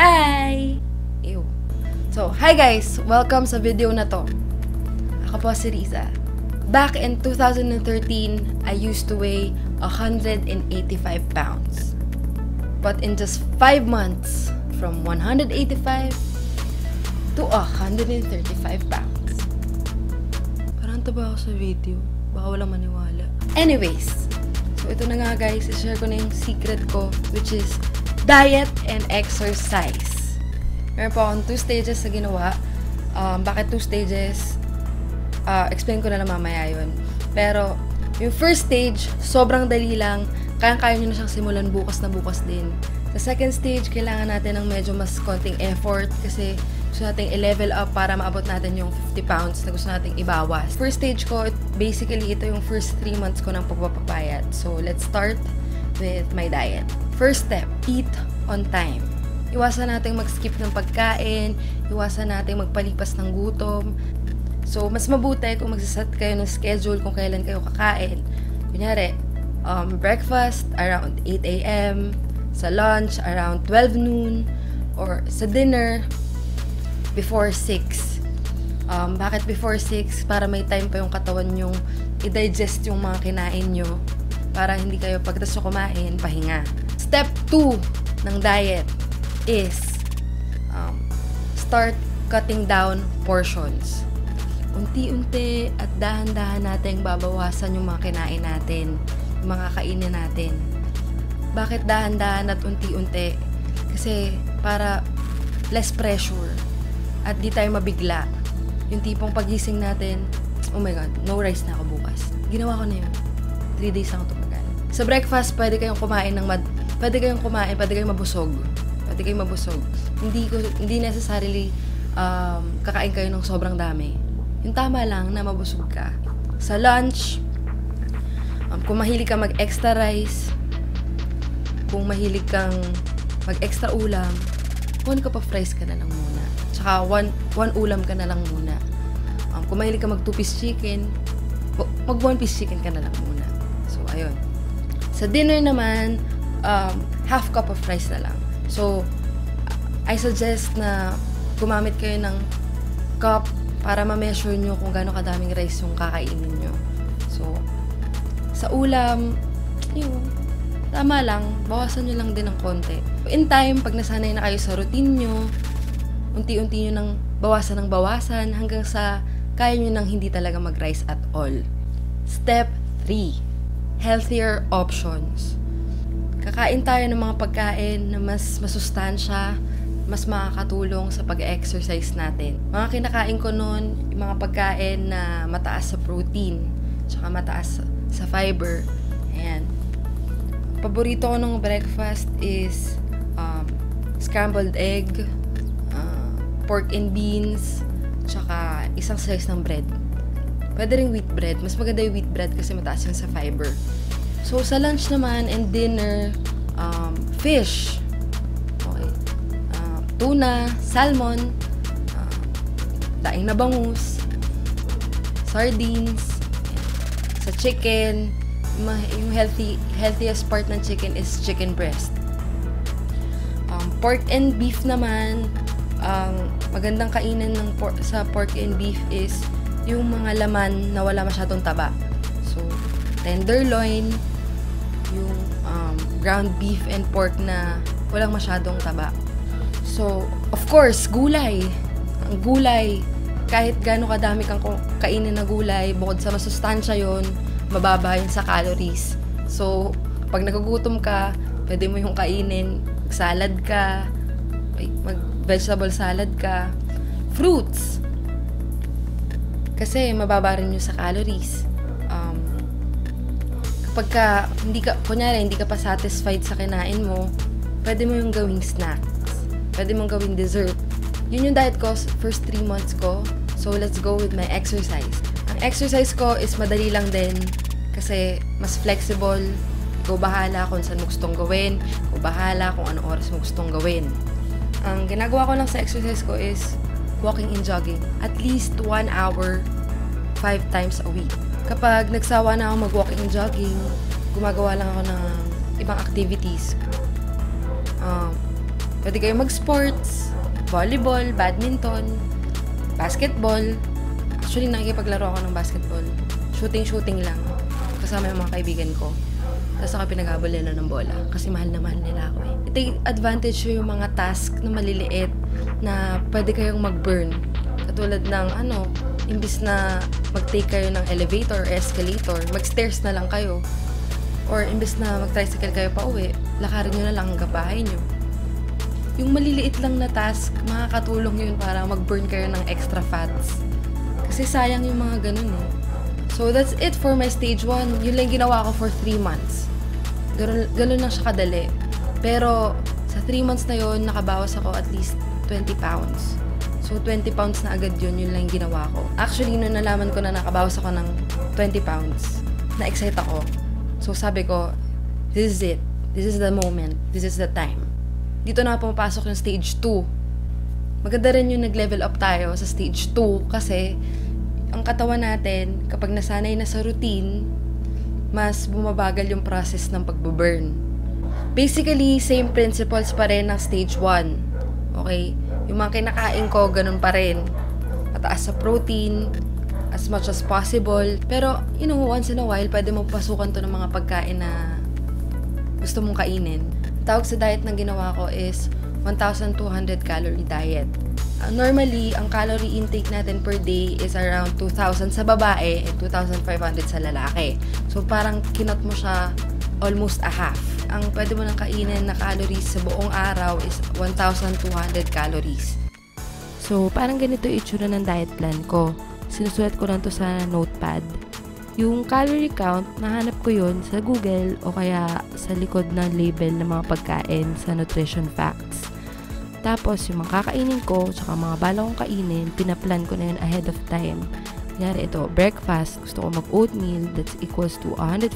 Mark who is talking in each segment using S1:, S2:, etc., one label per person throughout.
S1: Hi! Ew. So, hi guys! Welcome sa video na to. Ako po si Riza. Back in 2013, I used to weigh 185 pounds. But in just 5 months, from 185 to 135 pounds. Parang taba ako sa video. Baka walang maniwala. Anyways, so ito na nga guys, i-share ko na yung secret ko, which is diet and exercise. Meron po akong 2 stages sa ginawa. Bakit 2 stages? Explain ko na lang mamaya yun. Pero, yung first stage, sobrang dali lang. Kaya-kaya nyo na siyang simulan bukas na bukas din. Sa second stage, kailangan natin ng medyo mas konting effort kasi gusto natin i-level up para maabot natin yung 50 pounds na gusto natin ibawas. First stage ko, basically, ito yung first 3 months ko ng pagpapapayat. So, let's start with my diet. First step, eat on time. Iwasan natin mag-skip ng pagkain, iwasan natin magpalipas ng gutom. So, mas mabuti kung magsaset kayo ng schedule kung kailan kayo kakain. Kunyari, breakfast around 8 a.m., sa lunch around 12 noon, or sa dinner before 6. Bakit before 6? Para may time pa yung katawan yung i-digest yung mga kinain nyo. Para hindi kayo pagkatapos nyo kumain, pahinga. Step 2 ng diet is start cutting down portions. Unti-unti at dahan-dahan natin babawasan yung mga kinain natin, yung mga kainin natin. Bakit dahan-dahan at unti-unti? Kasi para less pressure at di tayo mabigla. Yung tipong pagising natin, oh my god, no rice na ako bukas. Ginawa ko na yun. 3 days lang tumagal. Sa breakfast, pwede kayong kumain mabusog. Pwede kayong mabusog. Hindi necessarily kakain kayo ng sobrang dami. Yung tama lang na mabusog ka. Sa lunch, kung mahilig ka mag-extra rice, kung mahilig kang mag-extra ulam, 1 cup of rice ka na lang muna. Tsaka 1 ulam ka na lang muna. Kung mahilig ka mag-2-piece chicken, mag 1-piece chicken ka na lang muna. So, ayun. Sa dinner naman, half cup of rice na lang. So, I suggest na gumamit kayo ng cup para ma-measure nyo kung gaano kadaming rice yung kakainin nyo. So, sa ulam, yun, tama lang, bawasan nyo lang din ng konti. In time, pag nasanay na kayo sa routine nyo, unti-unti nyo nang bawasan hanggang sa kaya nyo nang hindi talaga mag-rice at all. Step 3. Healthier options. Kakain tayo ng mga pagkain na mas masustansya, mas makakatulong sa pag-exercise natin. Mga kinakain ko noon, yung mga pagkain na mataas sa protein, tsaka mataas sa fiber. Ayan. Paborito ko ng breakfast is scrambled egg, pork and beans, tsaka isang slice ng bread. Pwede rin wheat bread. Mas maganda yung wheat bread kasi mataas yun sa fiber. So, sa lunch naman and dinner, fish. Okay. Tuna, salmon, daing na bangus, sardines. Sa chicken, yung healthiest part ng chicken is chicken breast. Pork and beef naman, magandang kainin ng sa pork and beef is yung mga laman na wala masyadong taba. So, tenderloin, yung ground beef and pork na walang masyadong taba. So, of course, gulay. Ang gulay, kahit gaano kadami kang kainin na gulay, bukod sa masustansya yon, mababa yun sa calories. So, pag nagugutom ka, pwede mo yung kainin. Salad ka, mag-vegetable salad ka. Fruits. Kasi mababa rin yun sa calories. Kapag hindi ka pa satisfied sa kinain mo, pwede mo yung gawing snacks. Pwede mong gawing dessert. Yun yung diet ko first 3 months ko. So, let's go with my exercise. Ang exercise ko is madali lang din kasi mas flexible. Ikaw bahala kung saan mo gustong gawin. Ikaw bahala kung anong oras mo gustong gawin. Ang ginagawa ko lang sa exercise ko is walking and jogging. At least 1 hour, 5 times a week. Kapag nagsawa na ako mag-walking and jogging, gumagawa lang ako ng ibang activities. Pwede kayo mag-sports, volleyball, badminton, basketball. Actually, nakikipaglaro ako ng basketball. Shooting lang. Kasama yung mga kaibigan ko. Tapos ako pinaghabol nila ng bola. Kasi mahal na mahal nila ako eh. I-take advantage yung mga task na maliliit na pwede kayong mag-burn. Katulad ng imbis na mag-take kayo ng elevator or escalator, mag-stairs na lang kayo. Or imbis na mag-tricycle kayo pa uwi, lakarin nyo na lang hanggang bahay nyo. Yung maliliit lang na task, makakatulong yun para mag-burn kayo ng extra fats. Kasi sayang yung mga ganun eh. So that's it for my stage 1. Yun lang ginawa ko for 3 months. Ganun lang siya kadali. Pero sa 3 months na yun, nakabawas ako at least 20 pounds. So 20 pounds na agad yun lang ginawa ko. Actually, nung nalaman ko na nakabawas ako ng 20 pounds, na-excite ako. So sabi ko, this is it. This is the moment. This is the time. Dito na pumapasok yung stage 2. Maganda rin yung nag-level up tayo sa stage 2 kasi ang katawan natin, kapag nasanay na sa routine, mas bumabagal yung process ng pagbaburn. Basically, same principles pa rin ng stage 1. Okay? Yung mga kinakain ko, ganun pa rin. Mataas sa protein, as much as possible. Pero, once in a while, pwede mo pasukan to ng mga pagkain na gusto mong kainin. Tawag sa diet na ginawa ko is 1,200 calorie diet. Normally, ang calorie intake natin per day is around 2,000 sa babae and 2,500 sa lalaki. So, parang kinot mo siya almost a half. Ang pwede mo nang kainin na calories sa buong araw is 1,200 calories. So, parang ganito yung itsura ng diet plan ko. Sinusulat ko lang to sa notepad. Yung calorie count, nahanap ko yun sa Google o kaya sa likod ng label ng mga pagkain sa nutrition facts. Tapos, yung mga kakainin ko, tsaka mga bala kong kainin, pinaplan ko na yun ahead of time. Kunyari ito, breakfast, gusto ko mag-oatmeal, that's equals to 158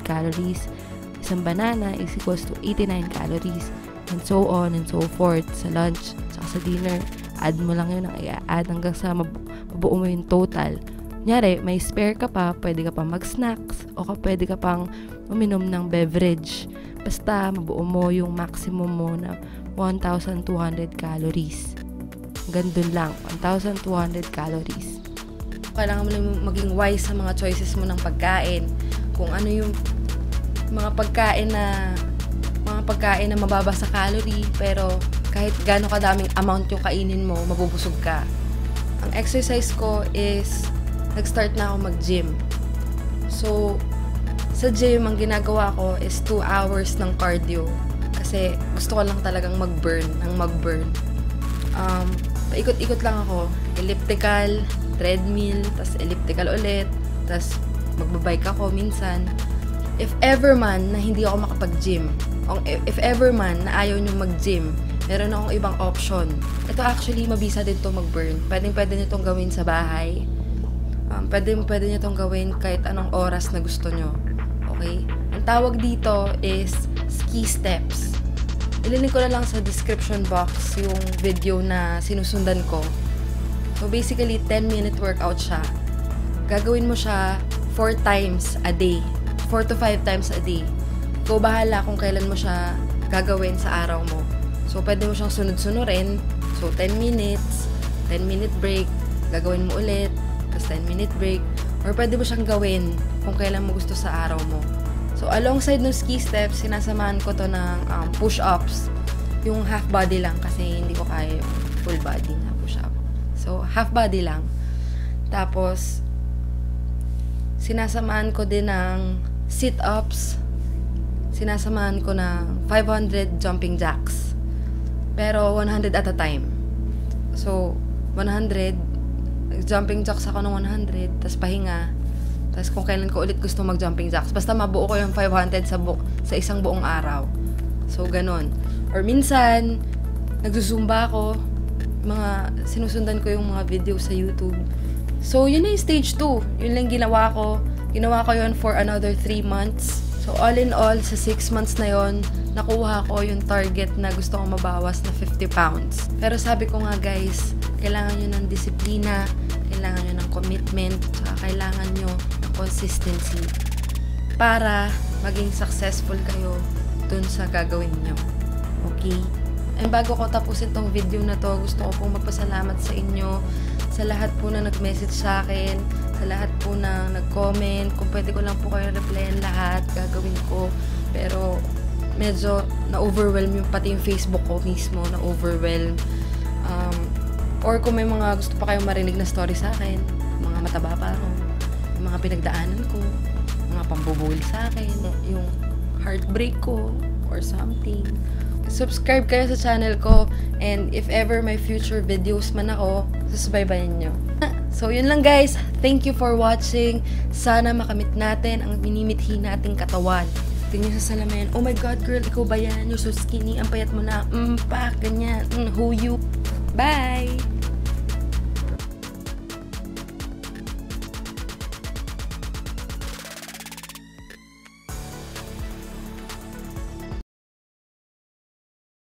S1: calories. Isang banana is equals to 89 calories. And so on and so forth. Sa lunch, tsaka sa dinner, add mo lang yun ang i-add hanggang sa mabuo mo yung total. Kunyari, may spare ka pa, pwede ka pa mag-snacks, o pwede ka pang uminom ng beverage. Basta, mabuo mo yung maximum mo na 1,200 calories. Gandun lang, 1,200 calories. Kailangan mo lang maging wise sa mga choices mo ng pagkain. Kung ano yung mga pagkain na mababa sa calorie, pero kahit gaano kadaming amount yung kainin mo, mabubusog ka. Ang exercise ko is, nag-start na ako mag-gym. So, sa gym, ang ginagawa ko is 2 hours ng cardio. Kasi gusto ko lang talagang mag-burn. Paikot-ikot lang ako. Elliptical, treadmill, tas elliptical ulit, tas magbabike ako minsan. If ever man na hindi ako makapag-gym, if ever man na ayaw nyo mag-gym, meron akong ibang option. Ito actually, mabisa din to mag-burn. Pwede nyo itong gawin sa bahay. Pwede nyo itong gawin kahit anong oras na gusto nyo. Okay? Ang tawag dito is ski steps. Ililink ko na lang sa description box yung video na sinusundan ko. So basically, 10-minute workout siya. Gagawin mo siya 4 times a day. 4 to 5 times a day. Ikaw bahala kung kailan mo siya gagawin sa araw mo. So pwede mo siyang sunod-sunurin. So 10 minutes, 10-minute break, gagawin mo ulit, tapos 10-minute break. Or pwede mo siyang gawin kung kailan mo gusto sa araw mo. So, alongside ng ski steps, sinasamahan ko to ng push-ups. Yung half body lang kasi hindi ko kaya yung full body na push-up. So, half body lang. Tapos, sinasamahan ko din ng sit-ups. Sinasamahan ko ng 500 jumping jacks. Pero 100 at a time. So, 100, jumping jacks ako ng 100, tapos pahinga. Tapos kung kailan ko ulit gusto mag-jumping jacks. Basta mabuo ko yung 500 sa isang buong araw. So, ganun. Or minsan, nagsusumba ako. Sinusundan ko yung mga video sa YouTube. So, yun na yung stage 2. Yun lang ginawa ko. Ginawa ko yun for another 3 months. So, all in all, sa 6 months na yun, nakuha ko yung target na gusto kong mabawas na 50 pounds. Pero sabi ko nga guys, kailangan nyo ng disiplina, kailangan nyo ng commitment, saka kailangan nyo ng consistency para maging successful kayo dun sa gagawin nyo. Okay? And bago ko tapusin tong video na to, gusto ko pong magpasalamat sa inyo, sa lahat po na nag-message sa akin, sa lahat po na nag-comment. Kung pwede ko lang po kayo replyan lahat, gagawin ko. Pero medyo na-overwhelm yung pati yung Facebook ko mismo, na-overwhelm. Or kung may mga gusto pa kayong marinig na story sa akin, mga mataba pa ako, yung mga pinagdaanan ko, mga pambubuli sa akin, yung heartbreak ko, or something. Subscribe kayo sa channel ko, and if ever may future videos man ako, susubaybayan nyo. So, yun lang guys. Thank you for watching. Sana makamit natin ang minimithi nating katawan. Tingnan sa salamin, oh my God, girl, ikaw ba yan? You're so skinny, ang payat mo na. Pak, ganyan. Who you? Bye!